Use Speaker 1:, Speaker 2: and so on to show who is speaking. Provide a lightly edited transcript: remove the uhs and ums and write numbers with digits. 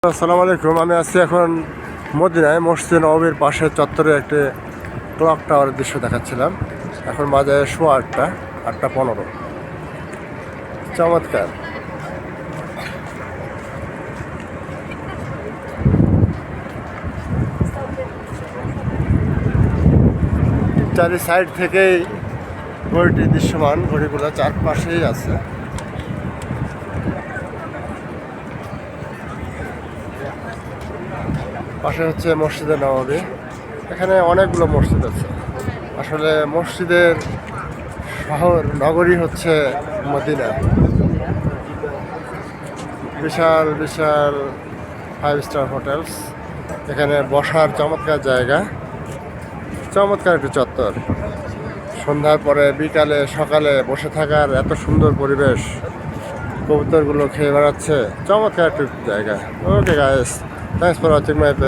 Speaker 1: আসসালামু আলাইকুম। আমি আছি এখন মদিনায় মসজিদে নববীর পাশে চত্বরে একটি ক্লক টাওয়ারের দৃশ্য দেখাচ্ছিলাম। এখন বাজে 8:15। চমৎকার। চারি সাইড থেকেই ঘড়িটি দৃশ্যমান, ঘড়িগুলো চারপাশেই আছে। পাশে হচ্ছে মসজিদে নববী। এখানে অনেকগুলো মসজিদ আছে। আসলে মসজিদের শহর নগরী হচ্ছে মদিনা। বিশাল বিশাল 5 স্টার হোটেলস, এখানে বসার চমৎকার জায়গা, চমৎকার একটি চত্বর। সন্ধ্যার পরে বিকালে সকালে বসে থাকার এত সুন্দর পরিবেশ, কবুতরগুলো খেয়ে বেড়াচ্ছে, চমৎকার একটি জায়গা। Okay guys, thanks for watching my page.